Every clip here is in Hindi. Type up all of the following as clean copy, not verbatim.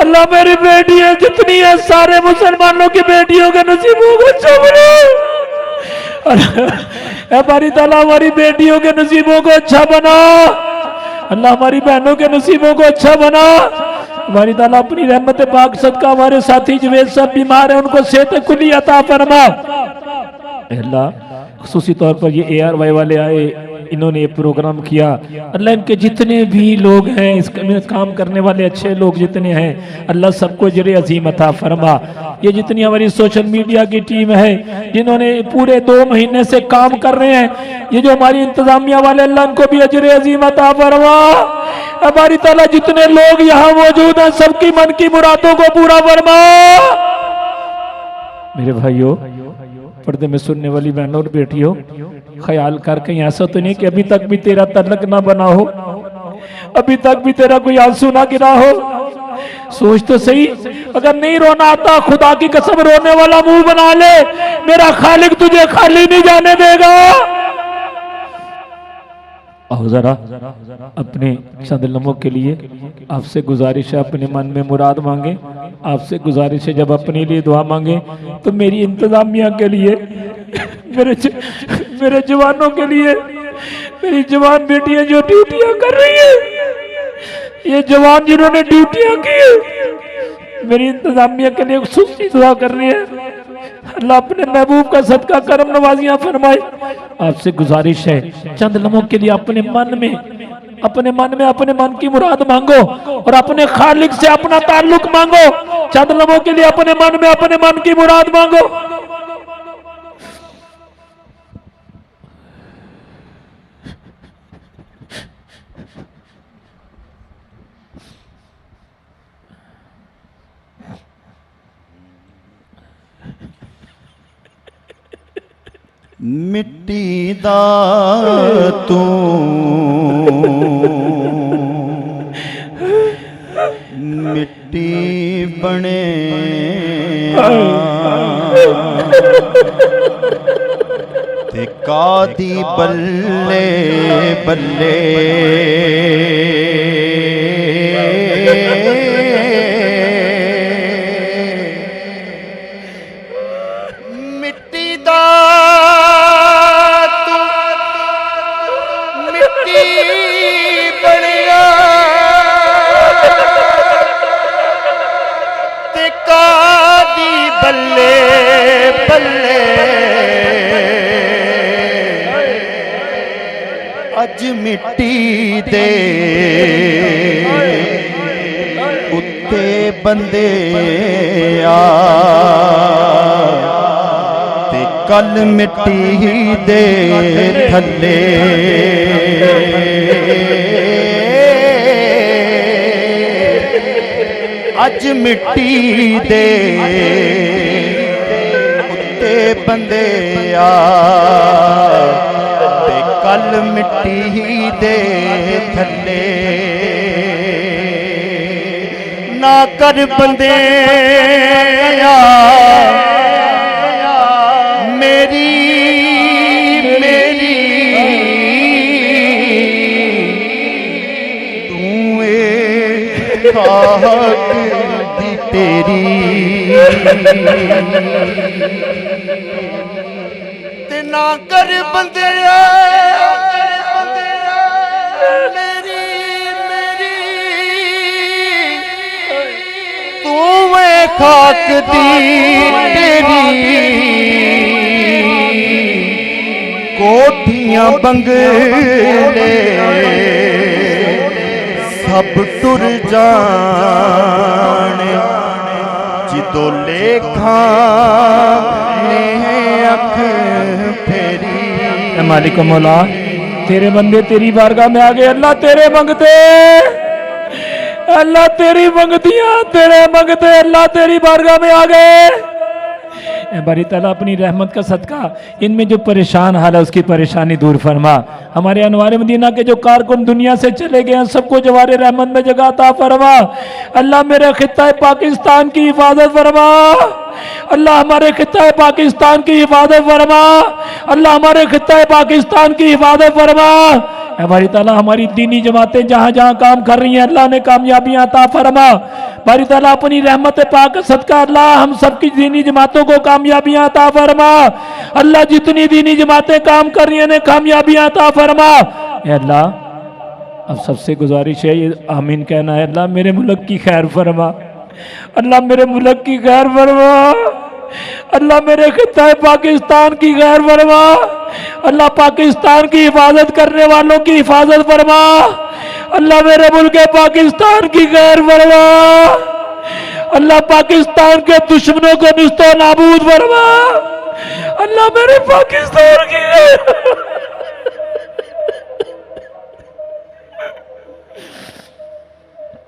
अल्लाह मेरी बेटी है जितनी है सारे मुसलमानों की बेटियों के नसीबों को अच्छा बना। हमारी ताला हमारी बेटियों के नसीबों को अच्छा बना। अल्लाह हमारी बहनों के नसीबों को अच्छा बना। हमारी ताला अपनी रहमत पाक सदका हमारे साथी जवेद सब बीमार है उनको सेहत खुली अता फरमा। अल्लाह खुसूसी तौर पर ये ARY वाले आए, इन्होंने ये प्रोग्राम किया। अल्लाह इनके जितने भी लोग हैं इसमें काम करने वाले अच्छे लोग जितने हैं अल्लाह सबको जरे अजीम अता फरमा। ये जितनी हमारी सोशल मीडिया की टीम है जिन्होंने पूरे 2 महीने से काम कर रहे हैं, ये जो हमारी इंतजामिया वाले अल्लाह इनको भी अजरे अजीम अता फरमा। हमारी ताला जितने लोग यहाँ मौजूद हैं सबकी मन की मुरादों को पूरा फरमा। मेरे भाइयों पर्दे में सुनने वाली बहनों और बेटियों, ख्याल कर कहीं ऐसा तो नहीं कि अभी तक भी तेरा तलक ना बना हो, अभी तक भी तेरा कोई आंसू ना गिरा हो। सोच तो सही, अगर नहीं रोना आता खुदा की कसम रोने वाला मुंह बना ले, मेरा खालिक तुझे खाली नहीं जाने देगा। आओ जरा अपने चंद लम्हों के लिए आपसे गुजारिश है अपने मन में मुराद मांगे। आपसे गुजारिश है जब अपने लिए दुआ मांगे तो मेरी इंतजामिया के लिए, मेरे जवानों के लिए, मेरी जवान बेटियां जो ड्यूटियां कर रही है, ये जवान जिन्होंने ड्यूटियां की, मेरी इंतजामिया के लिए खुसूसी दुआ कर रही है। अल्लाह अपने महबूब का सदका करम नवाजियां फरमाए। आपसे गुजारिश है चंद लम्हों के लिए अपने मन में अपने मन की मुराद मांगो और अपने खालिक से अपना ताल्लुक मांगो। चंद लम्हों के लिए अपने मन की मुराद मांगो। मिट्टी दा तू मिट्टी बने ते कादी बल्ले बल्ले अज मिट्टी दे उत्ते बंदे आ ते कल मिट्टी दे थल्ले अज मिट्टी दे उत्ते बंदे आ कल मिट्टी दे थल्ले ना कर बंदे मेरी मेरी तू खाक दी तेरी ते ना कर बंदे खाक दी तेरी कोठियां बंगले सब टुर जाने जिदो लेखा ने अख फेरी। मालिक मौला तेरे बंदे तेरी बारगाह में आ गए। अल्लाह तेरे मंगते, अल्लाह तेरी मंगतियां तेरे मंगते अल्लाह तेरी बारगाह में आ गए। बारी ताला अपनी रहमत का सदका इनमें जो परेशान हाल है उसकी परेशानी दूर फरमा। हमारे अनवार मदीना के जो कारकुन दुनिया से चले गए हैं सबको जवारे रहमत में जगह अता फरमा। अल्लाह मेरे खित्ता पाकिस्तान की हिफाजत फरमा। अल्लाह हमारे खित्ता पाकिस्तान की हिफाजत फरमा। अल्लाह हमारे खित्ता पाकिस्तान की हिफाजत फरमा। बारी ताला हमारी दीनी जमातें जहां जहां काम कर रही हैं अल्लाह ने कामयाबियां अता फरमा। बारी ताला अपनी रहमत पाक सदका अल्लाह हम सबकी दीनी जमातों को कामयाबियां अता फरमा। अल्लाह जितनी दीनी जमातें काम कर रही हैं कामयाबियां अता फरमा। अल्लाह अब सबसे गुजारिश है ये आमीन कहना है। अल्लाह मेरे मुल्क की खैर फरमा, अल्लाह मेरे मुल्क की खैर फरमा, अल्लाह मेरे खित्ता पाकिस्तान की खैर फरमा, अल्लाह पाकिस्तान की हिफाजत करने वालों की हिफाजत फरमा, अल्लाह मेरे मुल्क पाकिस्तान की खैर फरमा, अल्लाह पाकिस्तान के दुश्मनों को निस्तो नाबूद फरमा, अल्लाह मेरे पाकिस्तान की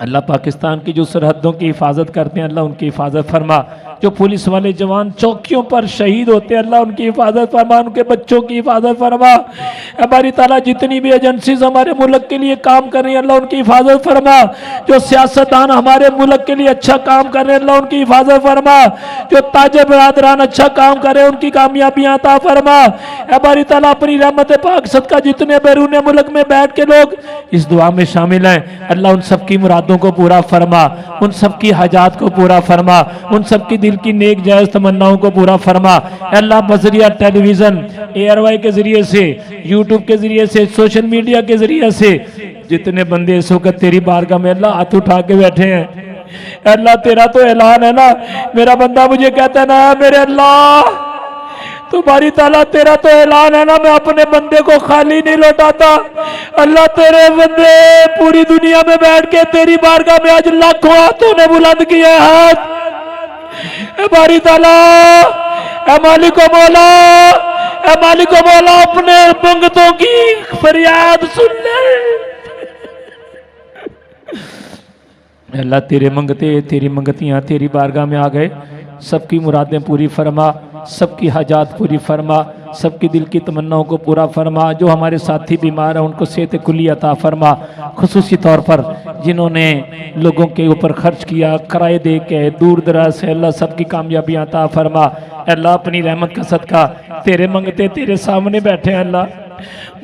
अल्लाह पाकिस्तान की जो सरहदों की हिफाजत करते हैं अल्लाह उनकी हिफाजत फरमा। जो पुलिस वाले जवान चौकियों पर शहीद होते हैं अल्लाह उनकी हिफाजत फरमा, उनके बच्चों की हिफाजत फरमा। हमारी ताला जितनी भी एजेंसीज हमारे मुल्क के लिए काम कर रही है अल्लाह उनकी हिफाजत फरमा। जो सियासतदान हमारे मुल्क के लिए अच्छा काम कर रहे हैं अल्लाह उनकी हिफाजत फरमा। जो ताजे बरादरान अच्छा काम कर रहे हैं उनकी कामयाबियां अता फरमा। हमारी ताला अपनी रहमत पाक सदका जितने बैरून मुल्क में बैठ के लोग इस दुआ में शामिल हैं अल्लाह उन सबकी मुरादों को पूरा फरमा, उन सबकी हाजात को पूरा फरमा, उन सबकी दिल की नेक जायज तमन्नाओं को पूरा फरमा। अल्लाह बजरिया टेलीविजन ARY के जरिए से, यूट्यूब के जरिए से, सोशल मीडिया के जरिए से जितने बंदे इस वक्त तेरी बारगाह में अल्लाह हाथ उठा के बैठे हैं अल्लाह तेरा तो ऐलान है ना, मेरा बंदा मुझे कहता है ना मेरे अल्लाह तुम्हारी ताला तेरा तो ऐलान है ना मैं अपने बंदे को खाली नहीं लौटाता। अल्लाह तेरे बंदे पूरी दुनिया में बैठ के तेरी बारगाह में आज लाखों हाथों ने बुलंद किया हाथ। बारी ताला ए मालिक मौला, ए मालिक मौला अपने मंगतों की फरियाद सुन ले। अल्लाह तेरे मंगते तेरी मंगतियां तेरी बारगाह में आ गए, सबकी मुरादें पूरी फरमा, सबकी हाजात पूरी फरमा, सबकी दिल की तमन्नाओं को पूरा फरमा। जो हमारे साथी बीमार हैं उनको सेहत कुली अता फरमा। खुसूसी तौर पर जिन्होंने लोगों के ऊपर खर्च किया किराए दे के दूर दराज से अल्लाह सबकी कामयाबियां अता फरमा। अल्लाह अपनी रहमत का सदका तेरे मंगते तेरे सामने बैठे हैं अल्लाह,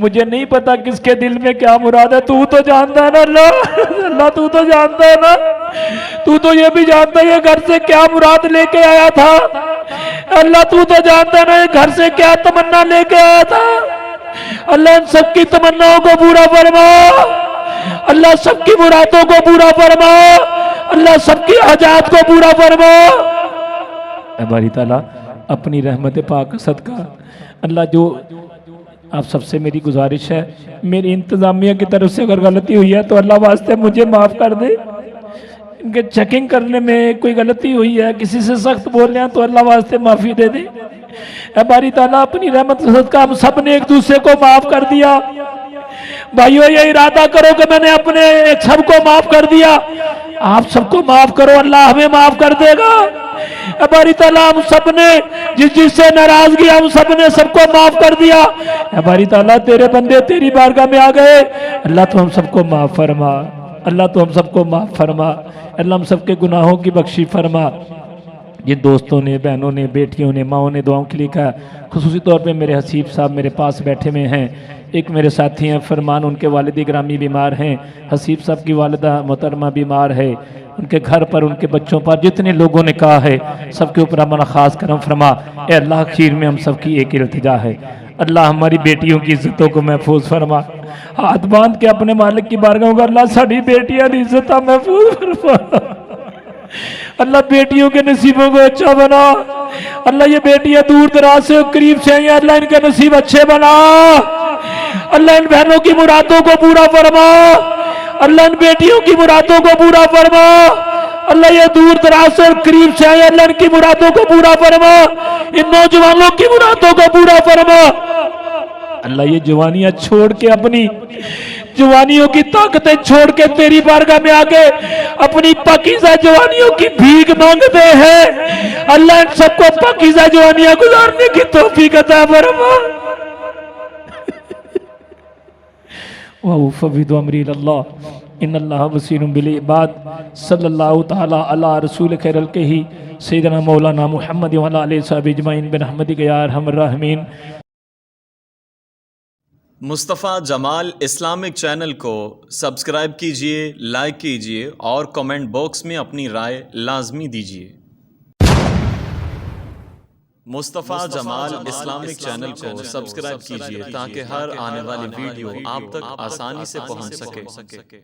मुझे नहीं पता किसके दिल में क्या मुराद है, तू तो जानता है ना अल्लाह। अल्लाह तू तो जानता है ना, तू तो ये भी जानता है ये घर से क्या मुराद लेके आया था। अल्लाह तू तो जानता है ना ये घर से क्या तमन्ना लेके आया था। अल्लाह इन सबकी तमन्नाओं को पूरा फरमा, अल्लाह सबकी मुरादों को पूरा फरमा, अल्लाह सबकी हाजात को पूरा फरमा। बारी ताला अपनी रहमत पाक सदका अल्लाह जो आप सबसे मेरी गुजारिश है, मेरी इंतजामिया की तरफ से अगर गलती हुई है तो अल्लाह वास्ते मुझे माफ़ कर दे। इनके चेकिंग करने में कोई गलती हुई है, किसी से सख्त बोल रहे हैं तो अल्लाह वास्ते माफ़ी दे दे। बारी ताला अपनी रहमत सदका हम सब ने एक दूसरे को माफ़ कर दिया। भाइयों ये इरादा करो कि मैंने अपने सबको माफ़ कर दिया, आप सबको माफ़ करो अल्लाह हमें माफ़ कर देगा। हमारी ताला हम सब ने जिससे नाराजगी हम सब ने सबको माफ कर दिया। हमारी ताला तेरे बंदे तेरी बारगाह में आ गए, अल्लाह तो हम सबको माफ फरमा, अल्लाह तो हम सबको माफ फरमा, अल्लाह हम सबके गुनाहों की बख्शी फरमा। जिन दोस्तों ने बहनों ने बेटियों ने माओं ने दुआओं के लिए कहा, खुसूसी तौर पे मेरे हसीब साहब मेरे पास बैठे हुए हैं, एक मेरे साथी हैं फरमान, उनके वालिद ग्रामी बीमार हैं, हसीब साहब की वालिदा मोहतरमा बीमार है, उनके घर पर उनके बच्चों पर जितने लोगों ने कहा है सबके ऊपर हमारा खास करम फरमा। ए अल्लाह खीर में हम सबकी एक इल्तिजा है, अल्लाह हमारी बेटियों की इज्जतों को महफूज फरमा। हाथ बांध के अपने मालिक की बारगाह में अल्लाह साड़ी बेटियां की इज्जत महफूज फरमा। अल्लाह बेटियों के नसीबों को अच्छा बना, अल्लाह ये बेटियां दूर दराज से करीब से आई, अल्लाह इनके नसीब अच्छे बना, अल्लाह इन बहनों की मुरादों को पूरा फरमा, अल्लाह इन बेटियों की मुरादों को पूरा फरमा, अल्लाह ये दूर दराज से करीब से आए अल्लाह इनकी मुरादों को पूरा फरमा, इन नौजवानों की मुरादों को पूरा फरमा। अल्लाह ये जवानियां छोड़ के अपनी जवानियों की ताकतें छोड़ के तेरी बारगाह में आके अपनी पाकीज़ा जवानियों की भीख मांगते हैं, अल्लाह इन सबको पाकीज़ा जवानियां गुजारने की तौफीक अता फरमा। वफ़विदु अमरी इलल्लाह इन्नल्लाह बसीरुम बिल इबाद। सल्लल्लाहु तआला अला रसूल खैरल कही सय्यदना मौलाना मुहम्मद व अला आलिहि व सहबिहि अजमईन बिरहमतिका या अरहमर राहिमीन। मुस्तफ़ा जमाल इस्लामिक चैनल को सब्सक्राइब कीजिए, लाइक कीजिए और कमेंट बॉक्स में अपनी राय लाजमी दीजिए। मुस्तफ़ा जमाल इस्लामिक चैनल को सब्सक्राइब कीजिए ताकि हर आने वाली वीडियो आप तक आसानी से पहुंच सके।